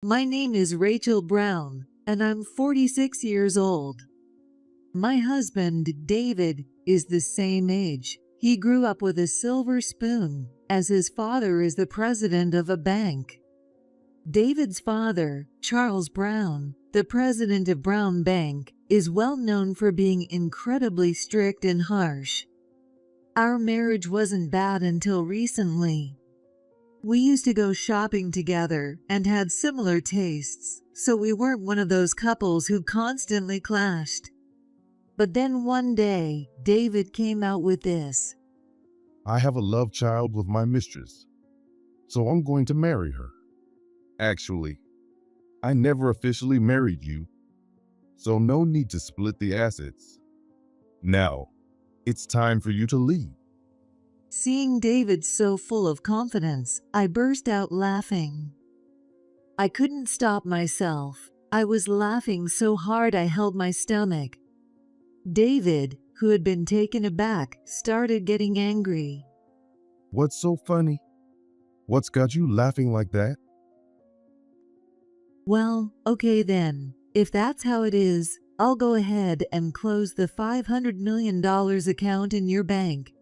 My name is Rachel Brown, and I'm 46 years old. My husband, David, is the same age. He grew up with a silver spoon, as his father is the president of a bank. David's father, Charles Brown, the president of Brown Bank, is well known for being incredibly strict and harsh. Our marriage wasn't bad until recently. We used to go shopping together and had similar tastes, so we weren't one of those couples who constantly clashed. But then one day, David came out with this. I have a love child with my mistress, so I'm going to marry her. Actually, I never officially married you, so no need to split the assets. Now, it's time for you to leave. Seeing David so full of confidence, I burst out laughing. I couldn't stop myself. I was laughing so hard I held my stomach. David, who had been taken aback, started getting angry. What's so funny? What's got you laughing like that? Well, okay then. If that's how it is, I'll go ahead and close the $500 million account in your bank.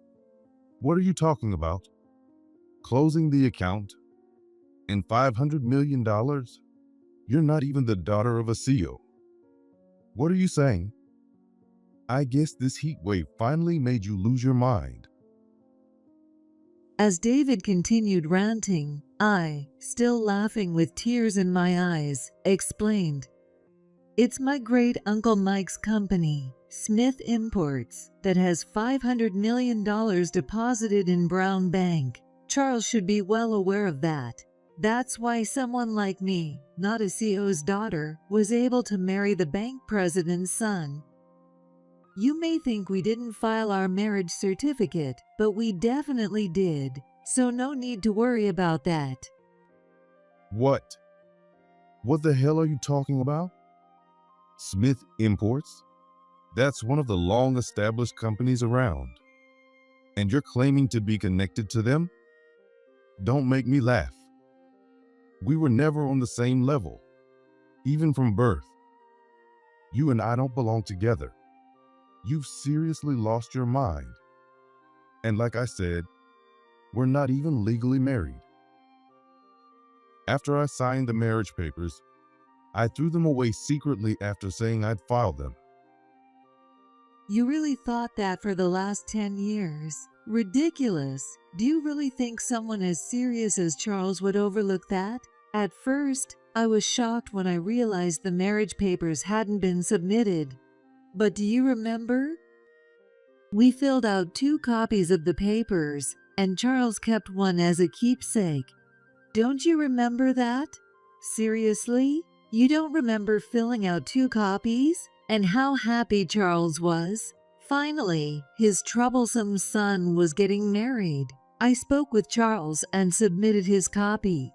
What are you talking about? Closing the account? And $500 million? You're not even the daughter of a CEO. What are you saying? I guess this heat wave finally made you lose your mind. As David continued ranting, I, still laughing with tears in my eyes, explained, "It's my great uncle Mike's company, Smith Imports, that has $500 million deposited in Brown Bank. Charles should be well aware of that. That's why someone like me, not a CEO's daughter, was able to marry the bank president's son. You may think we didn't file our marriage certificate, but we definitely did, so no need to worry about that." What? What the hell are you talking about? Smith Imports? That's one of the long-established companies around. And you're claiming to be connected to them? Don't make me laugh. We were never on the same level, even from birth. You and I don't belong together. You've seriously lost your mind. And like I said, we're not even legally married. After I signed the marriage papers, I threw them away secretly after saying I'd filed them. You really thought that for the last 10 years? Ridiculous. Do you really think someone as serious as Charles would overlook that? At first, I was shocked when I realized the marriage papers hadn't been submitted. But do you remember? We filled out 2 copies of the papers, and Charles kept one as a keepsake. Don't you remember that? Seriously? You don't remember filling out 2 copies? And how happy Charles was? Finally, his troublesome son was getting married. I spoke with Charles and submitted his copy.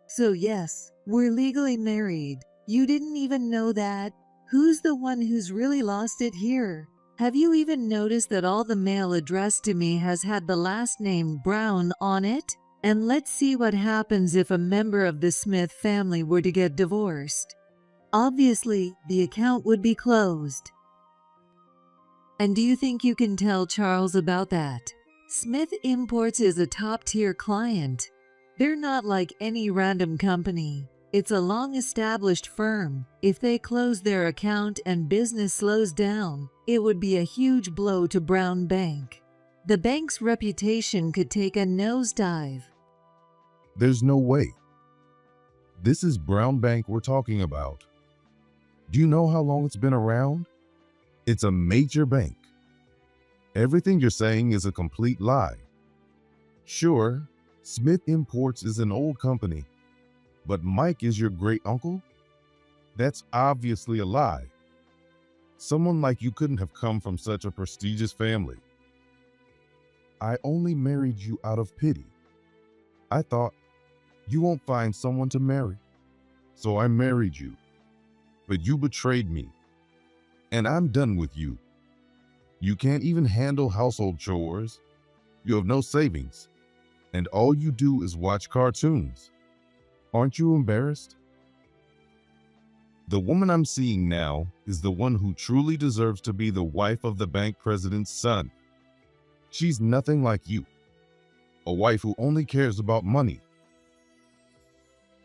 So yes, we're legally married. You didn't even know that? Who's the one who's really lost it here? Have you even noticed that all the mail addressed to me has had the last name Brown on it? And let's see what happens if a member of the Smith family were to get divorced. Obviously, the account would be closed. And do you think you can tell Charles about that? Smith Imports is a top-tier client. They're not like any random company. It's a long-established firm. If they close their account and business slows down, it would be a huge blow to Brown Bank. The bank's reputation could take a nosedive. There's no way. This is Brown Bank we're talking about. Do you know how long it's been around? It's a major bank. Everything you're saying is a complete lie. Sure, Smith Imports is an old company, but Mike is your great uncle? That's obviously a lie. Someone like you couldn't have come from such a prestigious family. I only married you out of pity. I thought, you won't find someone to marry. So I married you. But you betrayed me. And I'm done with you. You can't even handle household chores. You have no savings. And all you do is watch cartoons. Aren't you embarrassed? The woman I'm seeing now is the one who truly deserves to be the wife of the bank president's son. She's nothing like you, a wife who only cares about money.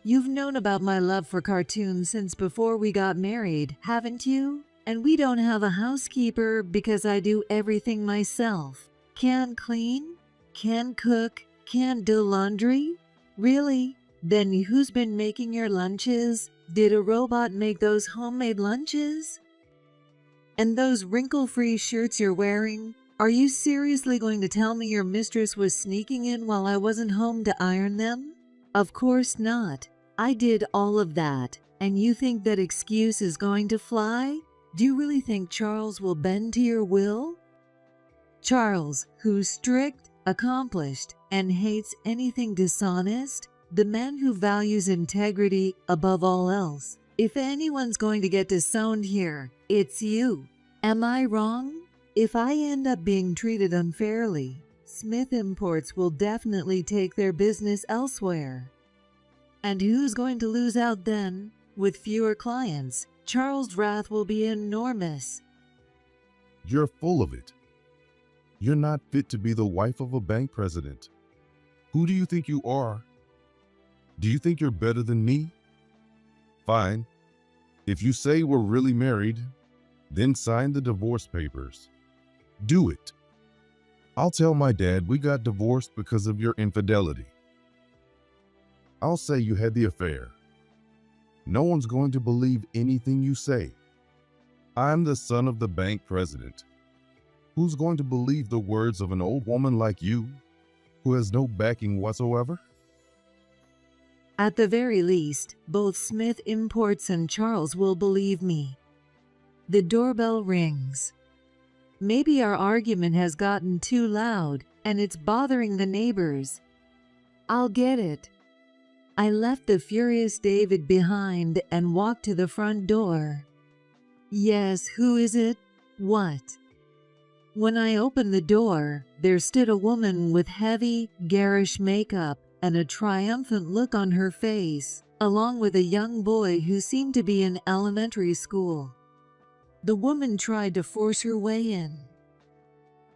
You've known about my love for cartoons since before we got married, haven't you? And we don't have a housekeeper because I do everything myself. Can't clean, can't cook, can't do laundry. Really? Then who's been making your lunches? Did a robot make those homemade lunches? And those wrinkle-free shirts you're wearing? Are you seriously going to tell me your mistress was sneaking in while I wasn't home to iron them? Of course not. I did all of that. And you think that excuse is going to fly? Do you really think Charles will bend to your will? Charles, who's strict, accomplished, and hates anything dishonest? The man who values integrity above all else. If anyone's going to get disowned here, it's you. Am I wrong? If I end up being treated unfairly, Smith Imports will definitely take their business elsewhere. And who's going to lose out then? With fewer clients, Charles' wrath will be enormous. You're full of it. You're not fit to be the wife of a bank president. Who do you think you are? Do you think you're better than me? Fine. If you say we're really married, then sign the divorce papers. Do it. I'll tell my dad we got divorced because of your infidelity. I'll say you had the affair. No one's going to believe anything you say. I'm the son of the bank president. Who's going to believe the words of an old woman like you, who has no backing whatsoever? At the very least, both Smith Imports and Charles will believe me. The doorbell rings. Maybe our argument has gotten too loud and it's bothering the neighbors. I'll get it. I left the furious David behind and walked to the front door. Yes, who is it? What? When I opened the door, there stood a woman with heavy, garish makeup and a triumphant look on her face, along with a young boy who seemed to be in elementary school. The woman tried to force her way in.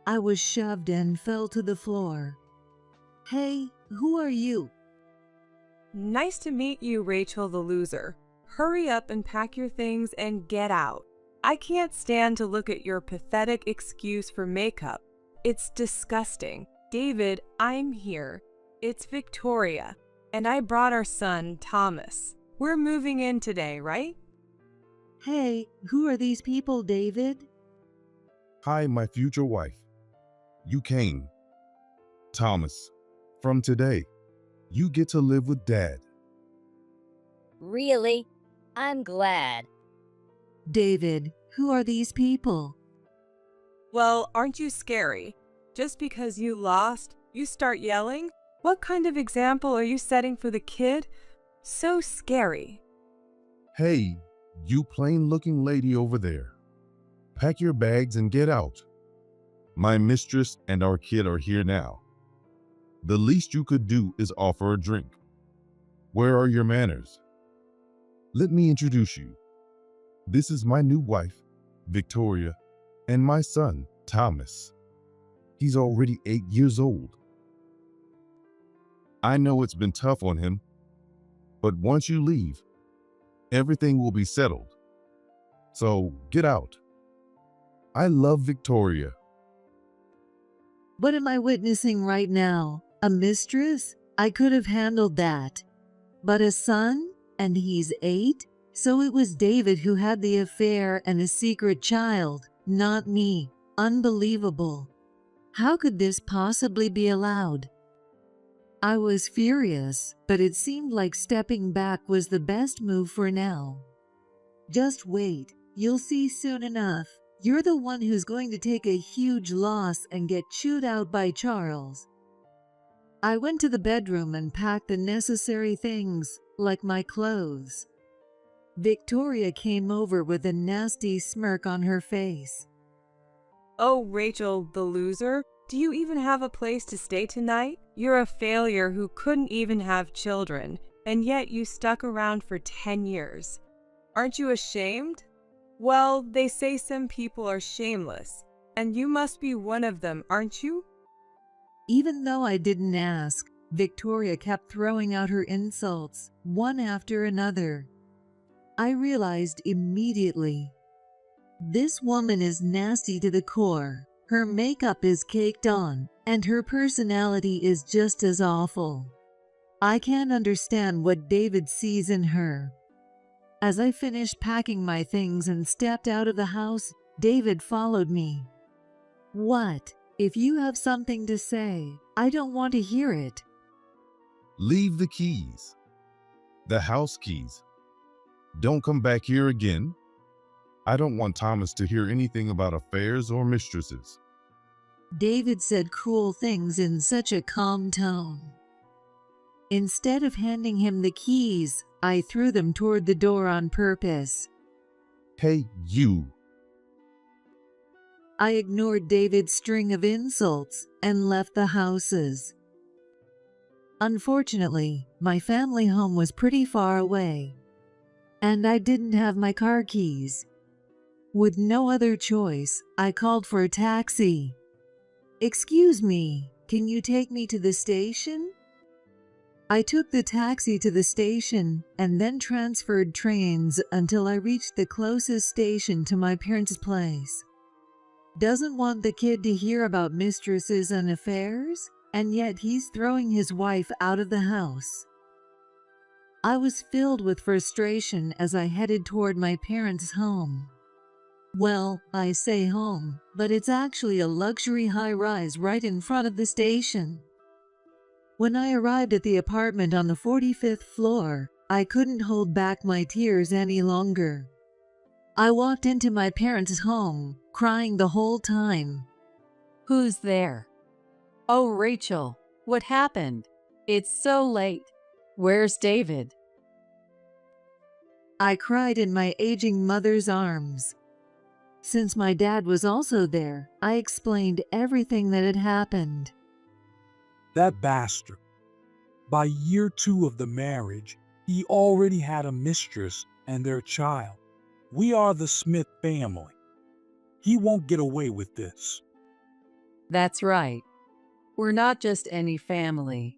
I was shoved and fell to the floor. Hey, who are you? Nice to meet you, Rachel the loser. Hurry up and pack your things and get out. I can't stand to look at your pathetic excuse for makeup. It's disgusting. David, I'm here. It's Victoria, and I brought our son, Thomas. We're moving in today, right? Hey, who are these people, David? Hi, my future wife. You came. Thomas, from today, you get to live with Dad. Really? I'm glad. David, who are these people? Well, aren't you scary? Just because you lost, you start yelling? What kind of example are you setting for the kid? So scary. Hey, you plain-looking lady over there. Pack your bags and get out. My mistress and our kid are here now. The least you could do is offer a drink. Where are your manners? Let me introduce you. This is my new wife, Victoria, and my son, Thomas. He's already 8 years old. I know it's been tough on him, but once you leave, everything will be settled. So get out. I love Victoria. What am I witnessing right now? A mistress? I could have handled that. But a son? And he's 8? So it was David who had the affair and a secret child, not me. Unbelievable. How could this possibly be allowed? I was furious, but it seemed like stepping back was the best move for now. Just wait, you'll see soon enough. You're the one who's going to take a huge loss and get chewed out by Charles. I went to the bedroom and packed the necessary things, like my clothes. Victoria came over with a nasty smirk on her face. Oh, Rachel the loser, do you even have a place to stay tonight? You're a failure who couldn't even have children, and yet you stuck around for 10 years. Aren't you ashamed? Well, they say some people are shameless, and you must be one of them, aren't you? Even though I didn't ask, Victoria kept throwing out her insults, one after another. I realized immediately. This woman is nasty to the core. Her makeup is caked on, and her personality is just as awful. I can't understand what David sees in her. As I finished packing my things and stepped out of the house, David followed me. What? If you have something to say, I don't want to hear it. Leave the keys. The house keys. Don't come back here again. I don't want Thomas to hear anything about affairs or mistresses. David said cruel things in such a calm tone. Instead of handing him the keys, I threw them toward the door on purpose. Hey, you. I ignored David's string of insults and left the houses. Unfortunately, my family home was pretty far away, and I didn't have my car keys. With no other choice, I called for a taxi. "Excuse me, can you take me to the station?" I took the taxi to the station and then transferred trains until I reached the closest station to my parents' place. Doesn't want the kid to hear about mistresses and affairs, and yet he's throwing his wife out of the house. I was filled with frustration as I headed toward my parents' home. Well, I say home, but it's actually a luxury high-rise right in front of the station. When I arrived at the apartment on the 45th floor, I couldn't hold back my tears any longer. I walked into my parents' home, crying the whole time. Who's there? Oh, Rachel, what happened? It's so late. Where's David? I cried in my aging mother's arms. Since my dad was also there, I explained everything that had happened. That bastard. By year 2 of the marriage, he already had a mistress and their child. We are the Smith family. He won't get away with this. That's right. We're not just any family.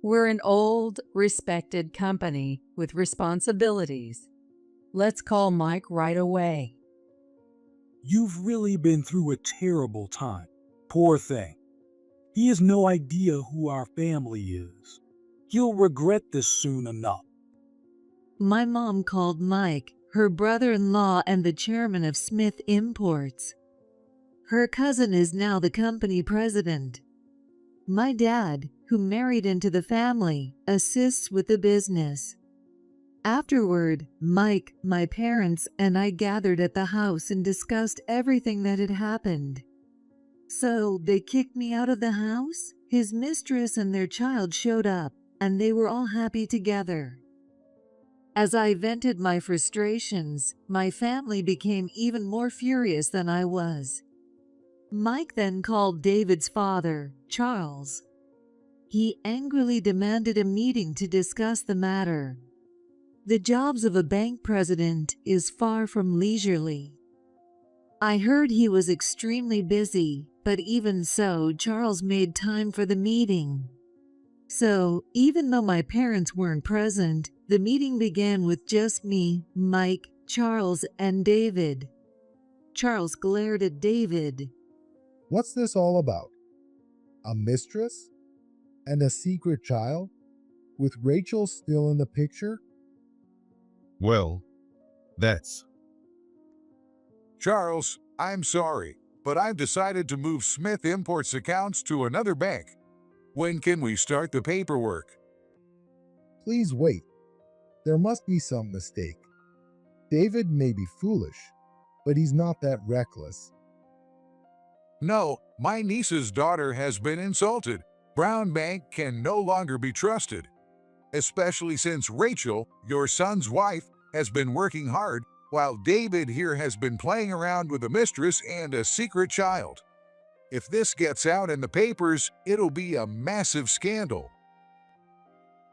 We're an old, respected company with responsibilities. Let's call Mike right away. You've really been through a terrible time. Poor thing. He has no idea who our family is. He'll regret this soon enough. My mom called Mike, her brother-in-law and the chairman of Smith Imports. Her cousin is now the company president. My dad, who married into the family, assists with the business. Afterward, Mike, my parents, and I gathered at the house and discussed everything that had happened. So they kicked me out of the house, his mistress and their child showed up, and they were all happy together. As I vented my frustrations, my family became even more furious than I was. Mike then called David's father, Charles. He angrily demanded a meeting to discuss the matter. The jobs of a bank president is far from leisurely. I heard he was extremely busy, but even so, Charles made time for the meeting. So, even though my parents weren't present, the meeting began with just me, Mike, Charles, and David. Charles glared at David. What's this all about? A mistress? And a secret child? With Rachel still in the picture? Well, that's... Charles, I'm sorry, but I've decided to move Smith Imports accounts to another bank. When can we start the paperwork? Please wait. There must be some mistake. David may be foolish, but he's not that reckless. No, my niece's daughter has been insulted. Brown Bank can no longer be trusted. Especially since Rachel, your son's wife, has been working hard, while David here has been playing around with a mistress and a secret child. If this gets out in the papers, it'll be a massive scandal.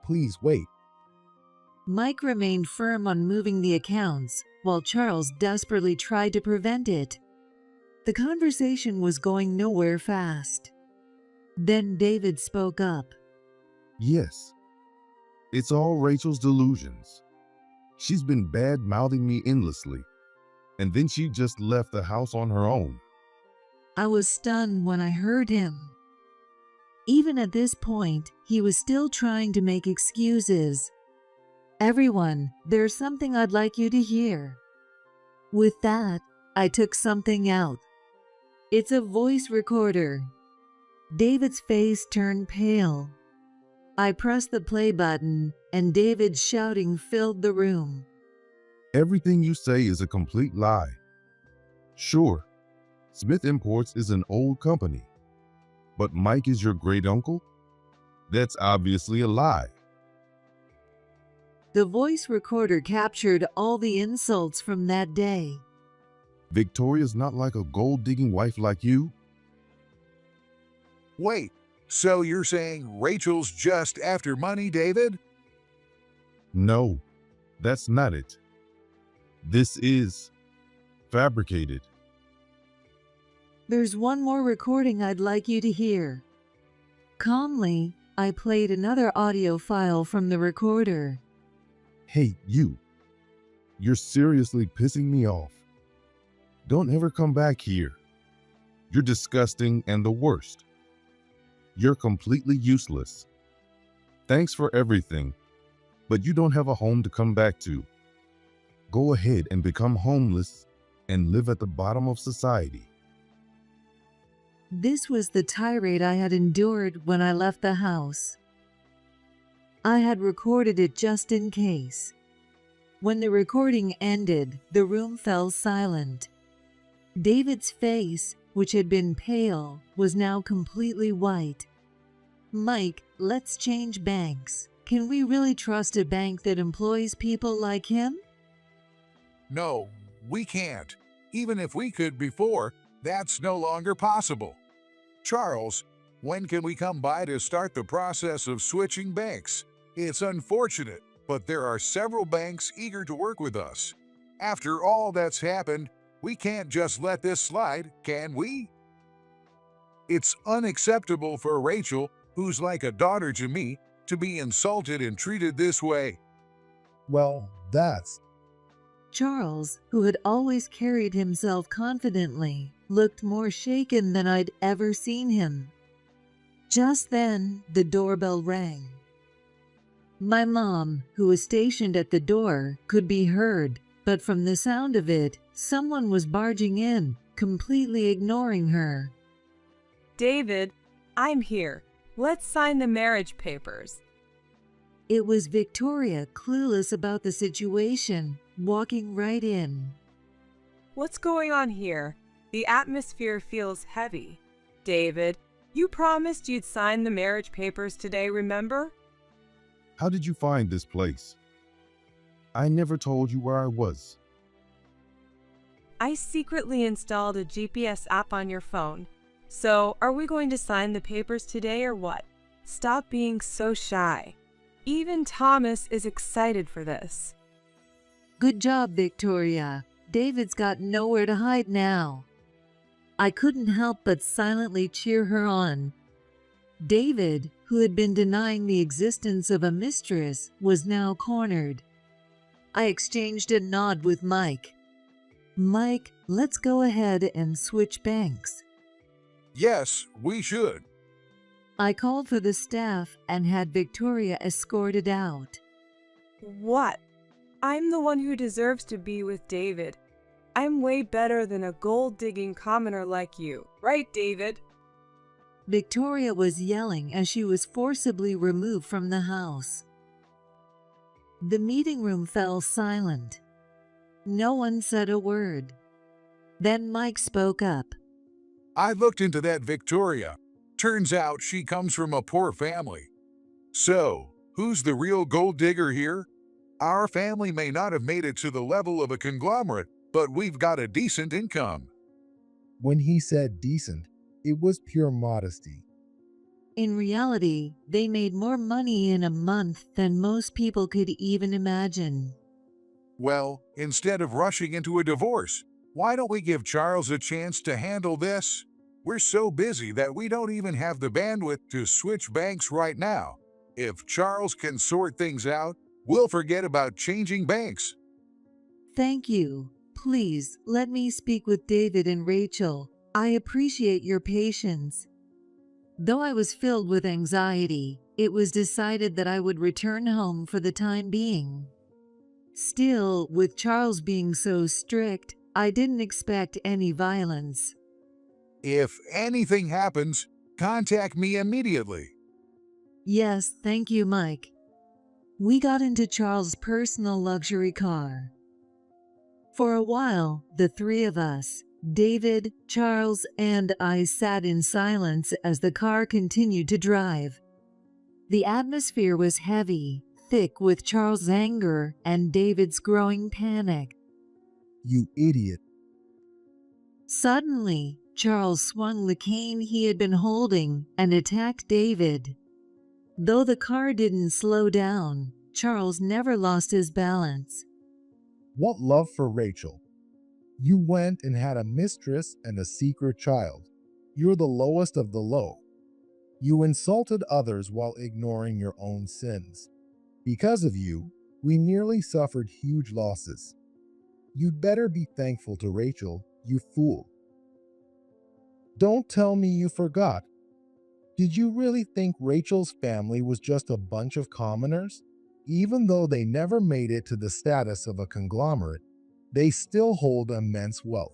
Please wait. Mike remained firm on moving the accounts, while Charles desperately tried to prevent it. The conversation was going nowhere fast. Then David spoke up. Yes, it's all Rachel's delusions. She's been bad-mouthing me endlessly, and then she just left the house on her own. I was stunned when I heard him. Even at this point, he was still trying to make excuses. Everyone, there's something I'd like you to hear. With that, I took something out. It's a voice recorder. David's face turned pale. I pressed the play button, and David's shouting filled the room. Everything you say is a complete lie. Sure, Smith Imports is an old company, but Mike is your great uncle? That's obviously a lie. The voice recorder captured all the insults from that day. Victoria's not like a gold-digging wife like you. Wait, so you're saying Rachel's just after money, David? No, that's not it. This is fabricated. There's one more recording I'd like you to hear. Calmly, I played another audio file from the recorder. Hey, you. You're seriously pissing me off. Don't ever come back here. You're disgusting and the worst. You're completely useless. Thanks for everything, but you don't have a home to come back to. Go ahead and become homeless and live at the bottom of society. This was the tirade I had endured when I left the house. I had recorded it just in case. When the recording ended, the room fell silent. David's face, which had been pale, was now completely white. Mike, let's change banks. Can we really trust a bank that employs people like him? No, we can't. Even if we could before, that's no longer possible. Charles, when can we come by to start the process of switching banks? It's unfortunate, but there are several banks eager to work with us. After all that's happened, we can't just let this slide, can we? It's unacceptable for Rachel, who's like a daughter to me, to be insulted and treated this way. Well, that's Charles, who had always carried himself confidently, looked more shaken than I'd ever seen him. Just then, the doorbell rang. My mom, who was stationed at the door, could be heard, but from the sound of it, someone was barging in, completely ignoring her. David, I'm here. Let's sign the marriage papers. It was Victoria, clueless about the situation, walking right in. What's going on here? The atmosphere feels heavy. David, you promised you'd sign the marriage papers today, remember? How did you find this place? I never told you where I was. I secretly installed a GPS app on your phone. So, are we going to sign the papers today or what? Stop being so shy. Even Thomas is excited for this. Good job, Victoria. David's got nowhere to hide now. I couldn't help but silently cheer her on. David, who had been denying the existence of a mistress, was now cornered. I exchanged a nod with Mike. Mike, let's go ahead and switch banks. Yes, we should. I called for the staff and had Victoria escorted out. What? I'm the one who deserves to be with David. I'm way better than a gold-digging commoner like you, right, David? Victoria was yelling as she was forcibly removed from the house. The meeting room fell silent. No one said a word. Then Mike spoke up. I looked into that Victoria. Turns out she comes from a poor family. So, who's the real gold digger here? Our family may not have made it to the level of a conglomerate, but we've got a decent income. when he said decent, it was pure modesty. In reality, they made more money in a month than most people could even imagine. Well, instead of rushing into a divorce, why don't we give Charles a chance to handle this? We're so busy that we don't even have the bandwidth to switch banks right now. If Charles can sort things out, we'll forget about changing banks. Thank you. Please let me speak with David and Rachel. I appreciate your patience. Though I was filled with anxiety, it was decided that I would return home for the time being. Still, with Charles being so strict, I didn't expect any violence. If anything happens, contact me immediately. Yes, thank you, Mike. We got into Charles' personal luxury car. For a while, the three of us, David, Charles, and I, sat in silence as the car continued to drive. The atmosphere was heavy, thick with Charles' anger and David's growing panic. You idiot. Suddenly, Charles swung the cane he had been holding and attacked David. Though the car didn't slow down, Charles never lost his balance. What love for Rachel. You went and had a mistress and a secret child. You're the lowest of the low. You insulted others while ignoring your own sins. Because of you, we nearly suffered huge losses. You'd better be thankful to Rachel, you fool. Don't tell me you forgot. Did you really think Rachel's family was just a bunch of commoners? Even though they never made it to the status of a conglomerate, they still hold immense wealth.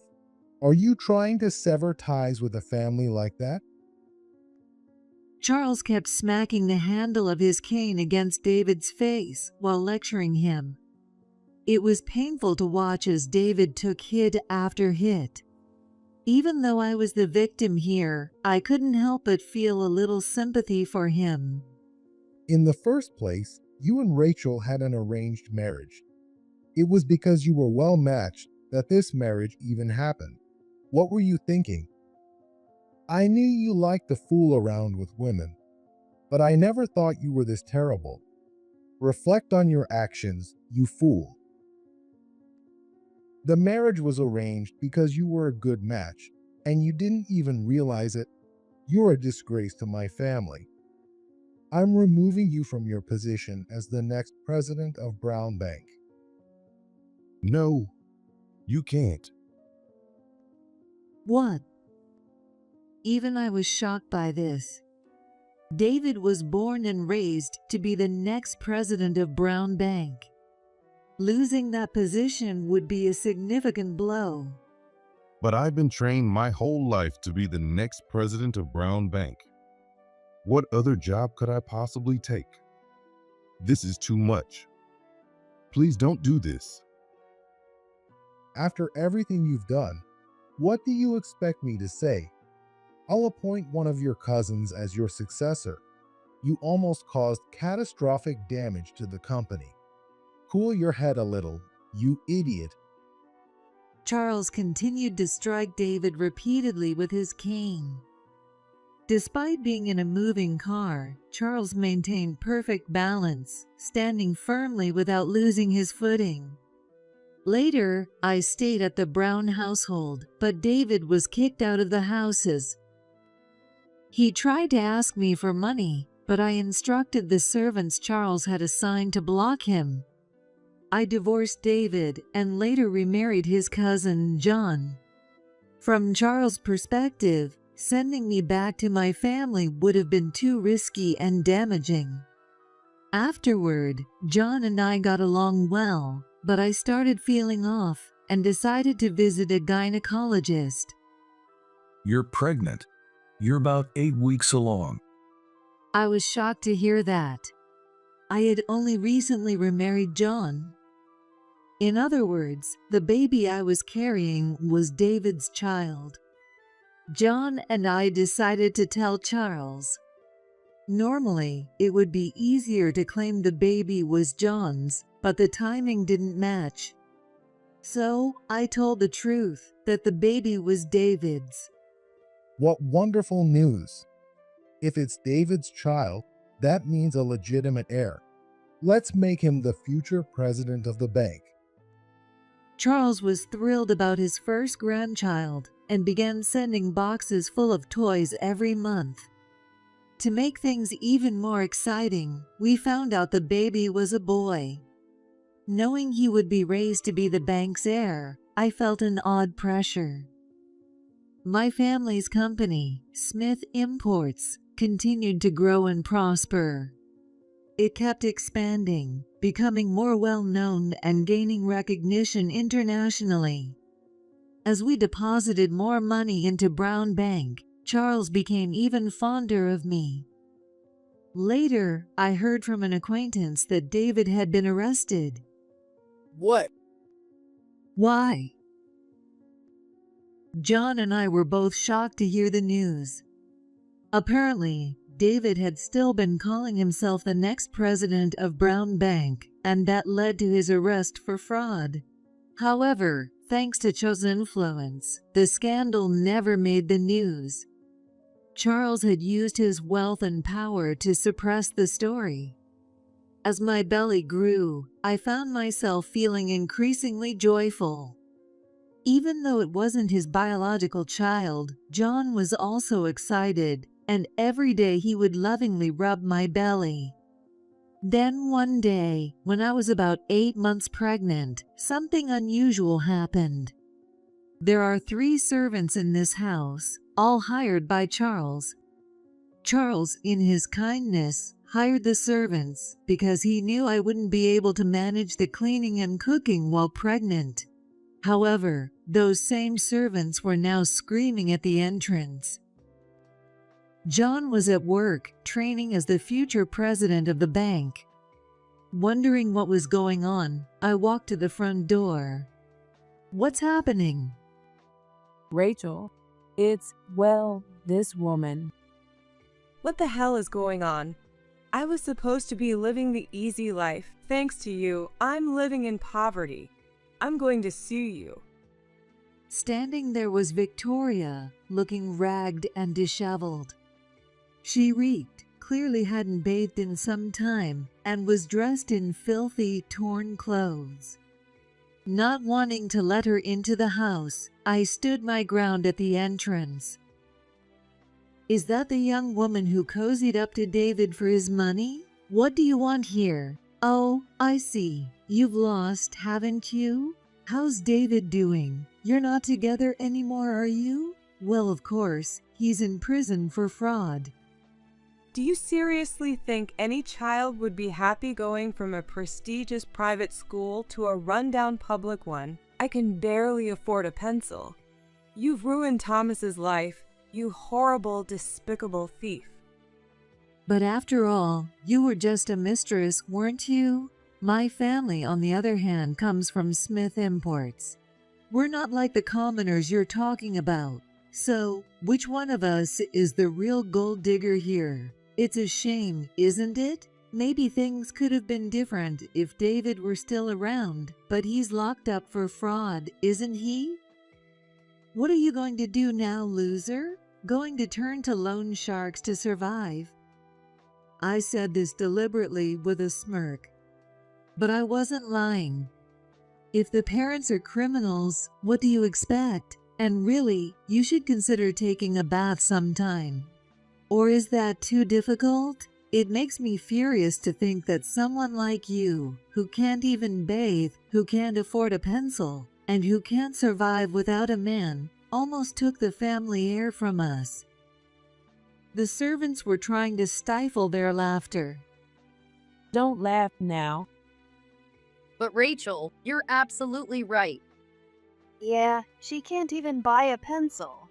Are you trying to sever ties with a family like that? Charles kept smacking the handle of his cane against David's face while lecturing him. It was painful to watch as David took hit after hit. Even though I was the victim here, I couldn't help but feel a little sympathy for him. In the first place, you and Rachel had an arranged marriage. It was because you were well matched that this marriage even happened. What were you thinking? I knew you liked to fool around with women, but I never thought you were this terrible. Reflect on your actions, you fool. The marriage was arranged because you were a good match, and you didn't even realize it. You're a disgrace to my family. I'm removing you from your position as the next president of Brown Bank. No, you can't. What? Even I was shocked by this. David was born and raised to be the next president of Brown Bank. Losing that position would be a significant blow. But I've been trained my whole life to be the next president of Brown Bank. What other job could I possibly take? This is too much. Please don't do this. After everything you've done, what do you expect me to say? I'll appoint one of your cousins as your successor. You almost caused catastrophic damage to the company. Cool your head a little, you idiot. Charles continued to strike David repeatedly with his cane. Despite being in a moving car, Charles maintained perfect balance, standing firmly without losing his footing. Later, I stayed at the Brown household, but David was kicked out of the houses. He tried to ask me for money, but I instructed the servants Charles had assigned to block him. I divorced David and later remarried his cousin, John. From Charles' perspective, sending me back to my family would have been too risky and damaging. Afterward, John and I got along well, but I started feeling off and decided to visit a gynecologist. You're pregnant. You're about 8 weeks along. I was shocked to hear that. I had only recently remarried John. In other words, the baby I was carrying was David's child. John and I decided to tell Charles. Normally, it would be easier to claim the baby was John's, but the timing didn't match. So, I told the truth, that the baby was David's. What wonderful news. If it's David's child, that means a legitimate heir. Let's make him the future president of the bank. Charles was thrilled about his first grandchild and began sending boxes full of toys every month. To make things even more exciting, we found out the baby was a boy. Knowing he would be raised to be the bank's heir, I felt an odd pressure. My family's company, Smith Imports, continued to grow and prosper. It kept expanding, becoming more well-known and gaining recognition internationally. As we deposited more money into Brown Bank, Charles became even fonder of me. Later, I heard from an acquaintance that David had been arrested. What? Why? John and I were both shocked to hear the news. Apparently, David had still been calling himself the next president of Brown Bank, and that led to his arrest for fraud. However, thanks to Cho's influence, the scandal never made the news. Charles had used his wealth and power to suppress the story. As my belly grew, I found myself feeling increasingly joyful. Even though it wasn't his biological child, John was also excited, and every day he would lovingly rub my belly. Then one day, when I was about 8 months pregnant, something unusual happened. There are 3 servants in this house, all hired by Charles. Charles, in his kindness, hired the servants because he knew I wouldn't be able to manage the cleaning and cooking while pregnant. However, those same servants were now screaming at the entrance. John was at work, training as the future president of the bank. Wondering what was going on, I walked to the front door. What's happening? Rachel, it's, well, this woman. What the hell is going on? I was supposed to be living the easy life. Thanks to you, I'm living in poverty. I'm going to sue you. Standing there was Victoria, looking ragged and disheveled. She reeked, clearly hadn't bathed in some time, and was dressed in filthy, torn clothes. Not wanting to let her into the house, I stood my ground at the entrance. Is that the young woman who cozied up to David for his money? What do you want here? Oh, I see. You've lost, haven't you? How's David doing? You're not together anymore, are you? Well, of course, he's in prison for fraud. Do you seriously think any child would be happy going from a prestigious private school to a rundown public one? I can barely afford a pencil. You've ruined Thomas's life, you horrible, despicable thief. But after all, you were just a mistress, weren't you? My family, on the other hand, comes from Smith Imports. We're not like the commoners you're talking about. So, which one of us is the real gold digger here? It's a shame, isn't it? Maybe things could have been different if David were still around, but he's locked up for fraud, isn't he? What are you going to do now, loser? Going to turn to loan sharks to survive? I said this deliberately with a smirk. But I wasn't lying. If the parents are criminals, what do you expect? And really, you should consider taking a bath sometime. Or is that too difficult? It makes me furious to think that someone like you, who can't even bathe, who can't afford a pencil, and who can't survive without a man, almost took the family heir from us. The servants were trying to stifle their laughter. Don't laugh now. But Rachel, you're absolutely right. Yeah, she can't even buy a pencil.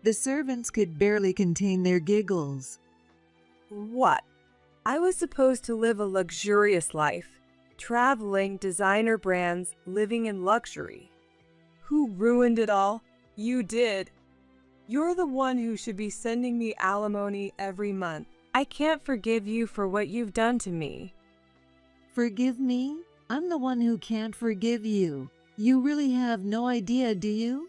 The servants could barely contain their giggles. What? I was supposed to live a luxurious life, traveling, designer brands, living in luxury. Who ruined it all? You did. You're the one who should be sending me alimony every month. I can't forgive you for what you've done to me. Forgive me? I'm the one who can't forgive you. You really have no idea, do you?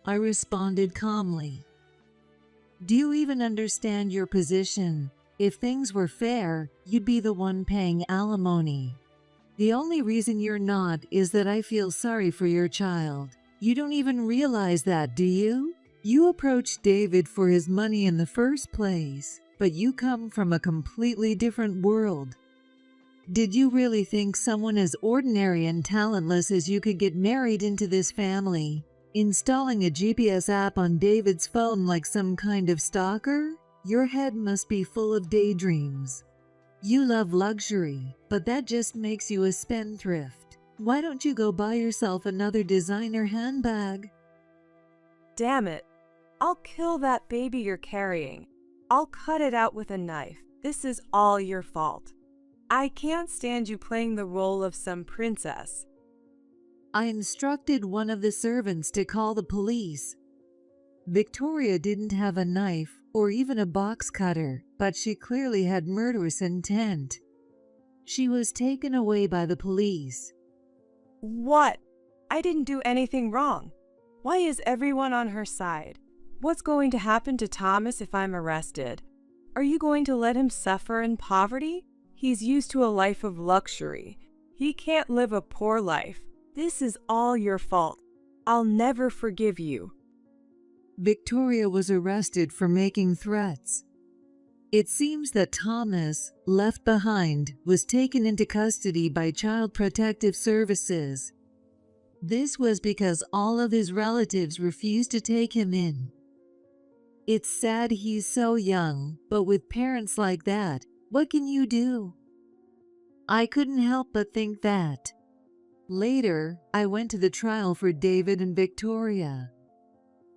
I responded calmly. Do you even understand your position? If things were fair, you'd be the one paying alimony. The only reason you're not is that I feel sorry for your child. You don't even realize that, do you? You approached David for his money in the first place, but you come from a completely different world. Did you really think someone as ordinary and talentless as you could get married into this family, installing a GPS app on David's phone like some kind of stalker? Your head must be full of daydreams. You love luxury, but that just makes you a spendthrift. Why don't you go buy yourself another designer handbag? Damn it. I'll kill that baby you're carrying. I'll cut it out with a knife. This is all your fault. I can't stand you playing the role of some princess. I instructed one of the servants to call the police. Victoria didn't have a knife or even a box cutter, but she clearly had murderous intent. She was taken away by the police. What? I didn't do anything wrong. Why is everyone on her side? What's going to happen to Thomas if I'm arrested? Are you going to let him suffer in poverty? He's used to a life of luxury. He can't live a poor life. This is all your fault. I'll never forgive you. Victoria was arrested for making threats. It seems that Thomas, left behind, was taken into custody by Child Protective Services. This was because all of his relatives refused to take him in. It's sad he's so young, but with parents like that, what can you do? I couldn't help but think that. Later, I went to the trial for David and Victoria.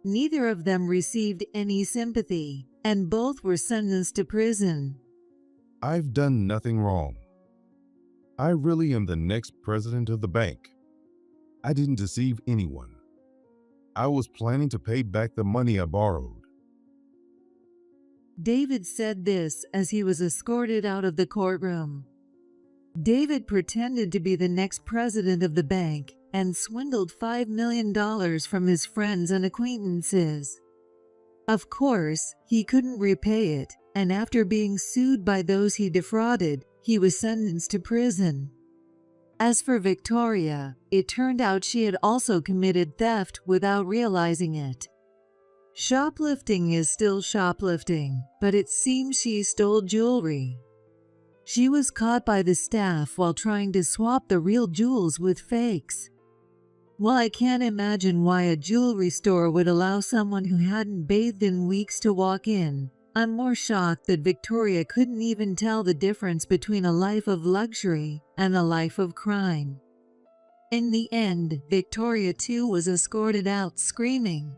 Neither of them received any sympathy, and both were sentenced to prison. I've done nothing wrong. I really am the next president of the bank. I didn't deceive anyone. I was planning to pay back the money I borrowed. David said this as he was escorted out of the courtroom. David pretended to be the next president of the bank and swindled $5 million from his friends and acquaintances. Of course, he couldn't repay it, and after being sued by those he defrauded, he was sentenced to prison. As for Victoria, it turned out she had also committed theft without realizing it. Shoplifting is still shoplifting, but it seems she stole jewelry. She was caught by the staff while trying to swap the real jewels with fakes. Well, I can't imagine why a jewelry store would allow someone who hadn't bathed in weeks to walk in. I'm more shocked that Victoria couldn't even tell the difference between a life of luxury and a life of crime. In the end, Victoria too was escorted out screaming.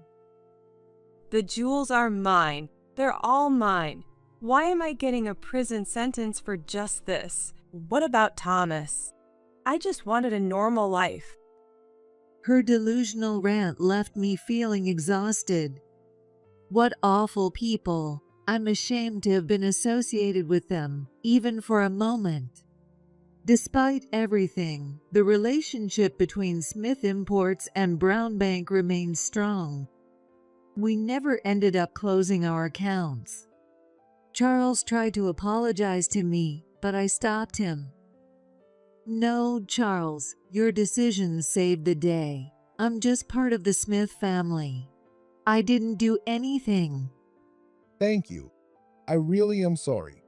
The jewels are mine. They're all mine. Why am I getting a prison sentence for just this? What about Thomas? I just wanted a normal life. Her delusional rant left me feeling exhausted. What awful people. I'm ashamed to have been associated with them, even for a moment. Despite everything, the relationship between Smith Imports and Brown Bank remains strong. We never ended up closing our accounts. Charles tried to apologize to me, but I stopped him. No, Charles, your decisions saved the day. I'm just part of the Smith family. I didn't do anything. Thank you. I really am sorry.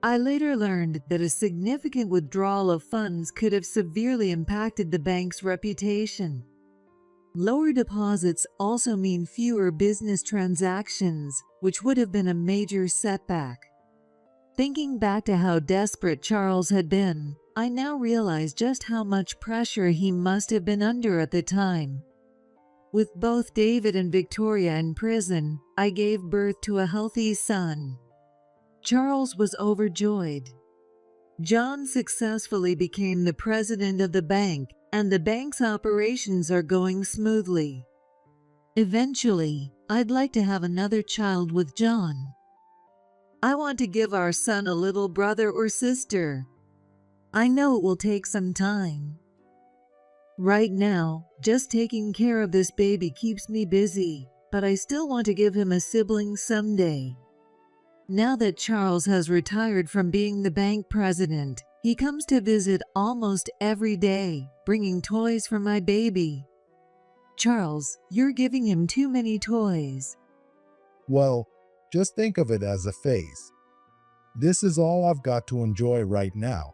I later learned that a significant withdrawal of funds could have severely impacted the bank's reputation. Lower deposits also mean fewer business transactions, which would have been a major setback. Thinking back to how desperate Charles had been, I now realize just how much pressure he must have been under at the time. With both David and Victoria in prison, I gave birth to a healthy son. Charles was overjoyed. John successfully became the president of the bank, and the bank's operations are going smoothly. Eventually, I'd like to have another child with John. I want to give our son a little brother or sister. I know it will take some time. Right now, just taking care of this baby keeps me busy. but I still want to give him a sibling someday. Now that Charles has retired from being the bank president, he comes to visit almost every day, bringing toys for my baby. Charles, you're giving him too many toys. Well, just think of it as a phase. This is all I've got to enjoy right now.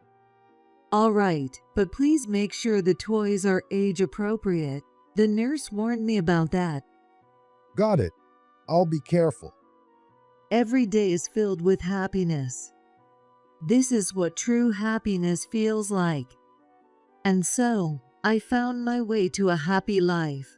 All right, but please make sure the toys are age appropriate. The nurse warned me about that. Got it. I'll be careful. Every day is filled with happiness. This is what true happiness feels like. And so, I found my way to a happy life.